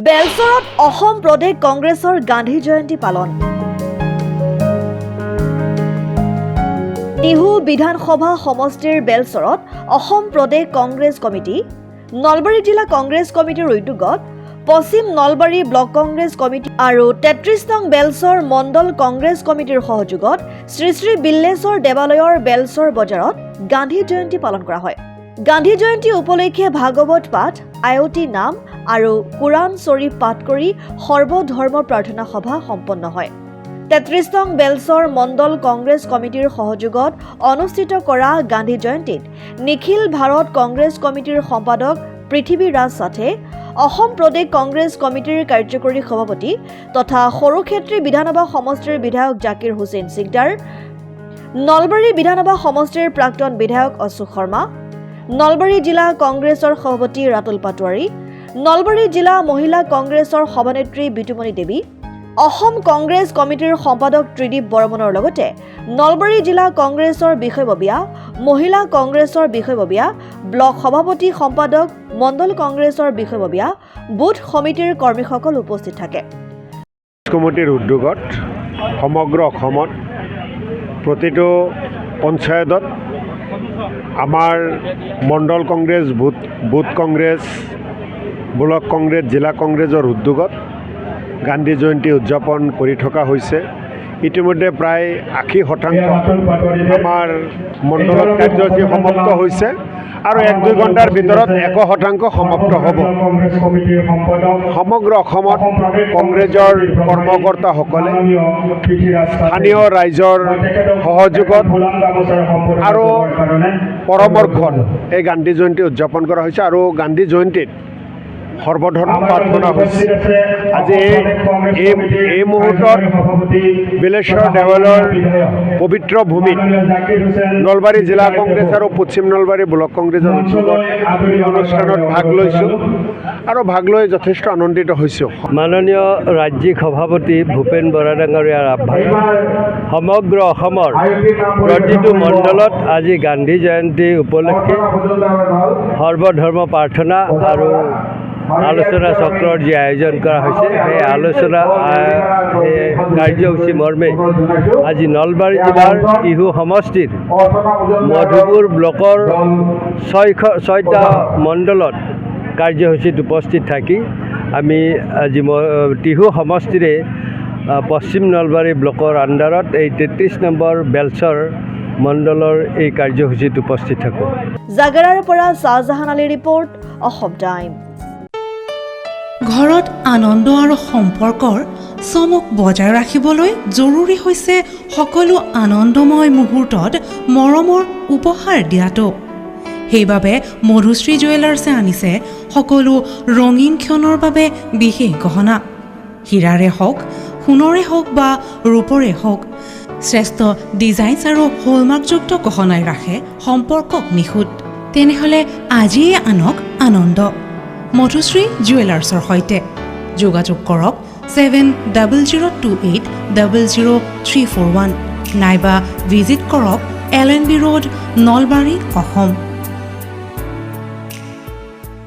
বেলচৰত অসম প্ৰদেশ কংগ্ৰেছৰ গান্ধী জয়ন্তী পালন। টিহু বিধানসভা সমষ্টিৰ বেলচৰত অসম প্ৰদেশ কংগ্ৰেছ কমিটি, নলবাৰী জিলা কংগ্ৰেছ কমিটিৰ উদ্যোগত পশ্চিম নলবাৰী ব্লক কংগ্ৰেছ কমিটি আৰু ৩৩ নং বেলচৰ মণ্ডল কংগ্ৰেছ কমিটিৰ সহযোগত শ্ৰী শ্ৰী বিল্লেশ্বৰ দেৱালয়ৰ বেলচৰ বজাৰত গান্ধী জয়ন্তী পালন কৰা হয়। গান্ধী জয়ন্তী উপলক্ষে ভাগৱত পাঠ, আয়তী নাম আৰু কুৰাণ শ্বৰীফ পাঠ কৰি সৰ্বধৰ্ম প্ৰাৰ্থনা সভা সম্পন্ন হয়। ৩৩ নং বেলচৰ মণ্ডল কংগ্ৰেছ কমিটিৰ সহযোগত অনুষ্ঠিত কৰা গান্ধী জয়ন্তীত নিখিল ভাৰত কংগ্ৰেছ কমিটিৰ সম্পাদক পৃথিৱীৰাজ সাথে, অসম প্ৰদেশ কংগ্ৰেছ কমিটিৰ কাৰ্যকৰী সভাপতি তথা সৰুক্ষেত্ৰী বিধানসভা সমষ্টিৰ বিধায়ক জাকিৰ হুছেইন সিকদাৰ, নলবাৰী বিধানসভা সমষ্টিৰ প্ৰাক্তন বিধায়ক অশোক শৰ্মা, নলবাৰী জিলা কংগ্ৰেছৰ সভাপতি ৰাতুল পাটোৱাৰী, নলবাৰী জিলা মহিলা কংগ্ৰেছৰ সভানেত্ৰী বিতুমণি দেৱী, অসম কংগ্ৰেছ কমিটিৰ সম্পাদক ত্ৰিদীপ বৰ্মনৰ লগতে নলবাৰী জিলা কংগ্ৰেছৰ বিষয়ববীয়া, মহিলা কংগ্ৰেছৰ বিষয়ববীয়া, ব্লক সভাপতি সম্পাদক, মণ্ডল কংগ্ৰেছৰ বিষয়ববীয়া, বুথ সমিতিৰ কৰ্মীসকল উপস্থিত থাকে। কমিটিৰ উদ্যোগত সমগ্ৰ অসমত প্ৰতিটো পঞ্চায়তত আমাৰ মণ্ডল কংগ্ৰেছ, বুথ কংগ্ৰেছ, ব্লক কংগ্ৰেছ, জিলা কংগ্ৰেছৰ উদ্যোগত গান্ধী জয়ন্তী উদযাপন কৰি থকা হৈছে। ইতিমধ্যে প্ৰায় ৮০% আমাৰ মণ্ডলত কাৰ্যসূচী সমাপ্ত হৈছে আৰু ১-২ ঘণ্টাৰ ভিতৰত ১০০% সমাপ্ত হ'ব। সমগ্ৰ অসমত কংগ্ৰেছৰ কৰ্মকৰ্তাসকলে স্থানীয় ৰাইজৰ সহযোগত আৰু পৰামৰ্শত এই গান্ধী জয়ন্তী উদযাপন কৰা হৈছে আৰু গান্ধী জয়ন্তীত সৰ্বধৰ্ম প্ৰাৰ্থনা হৈছে। আজি এই মুহূৰ্তত বিল্লেশ্বৰ দেৱালয়ৰ পবিত্ৰ ভূমিত নলবাৰী জিলা কংগ্ৰেছ আৰু পশ্চিম নলবাৰী ব্লক কংগ্ৰেছৰ উদ্যোগত অনুষ্ঠানত ভাগ লৈছোঁ আৰু ভাগ লৈ যথেষ্ট আনন্দিত হৈছোঁ। মাননীয় ৰাজ্যিক সভাপতি ভূপেন বৰা ডাঙৰীয়াৰ আহ্বান সমগ্ৰ অসমৰ প্ৰতিটো মণ্ডলত আজি গান্ধী জয়ন্তী উপলক্ষে সৰ্বধৰ্ম প্ৰাৰ্থনা আৰু আলোচনা চক্ৰৰ যি আয়োজন কৰা হৈছে, সেই আলোচনা কাৰ্যসূচী মৰ্মে আজি নলবাৰী জিলাৰ টিহু সমষ্টিৰ মধুপুৰ ব্লকৰ ৬টা মণ্ডলত কাৰ্যসূচীত উপস্থিত থাকি আমি আজি টিহু সমষ্টিৰে পশ্চিম নলবাৰী ব্লকৰ আণ্ডাৰত এই ৩৩ নম্বৰ বেলচৰ মণ্ডলৰ এই কাৰ্যসূচীত উপস্থিত থাকোঁ। জাগাৰাৰ পৰা শ্বাহজাহান আলীৰ ৰিপৰ্ট, অসম টাইম। ঘৰত আনন্দ আৰু সম্পৰ্কৰ চমক বজাই ৰাখিবলৈ জৰুৰী হৈছে সকলো আনন্দময় মুহূৰ্তত মৰমৰ উপহাৰ দিয়াটো। সেইবাবে মধুশ্ৰী জুৱেলাৰ্ছে আনিছে সকলো ৰঙীন ক্ষণৰ বাবে বিশেষ গহনা। হীৰাৰে হওক, সোণৰে হওক বা ৰূপৰে হওক, শ্ৰেষ্ঠ ডিজাইনছ আৰু হলমাৰ্কযুক্ত গহনাই ৰাখে সম্পৰ্কক নিখুঁত। তেনেহ'লে আজিয়ে আনক আনন্দ মধুশ্ৰী জুৱেলাৰ্ছৰ সৈতে। যোগাযোগ কৰক 7002800341 নাইবা ভিজিট কৰক LNB ৰোড, নলবাৰী, অসম।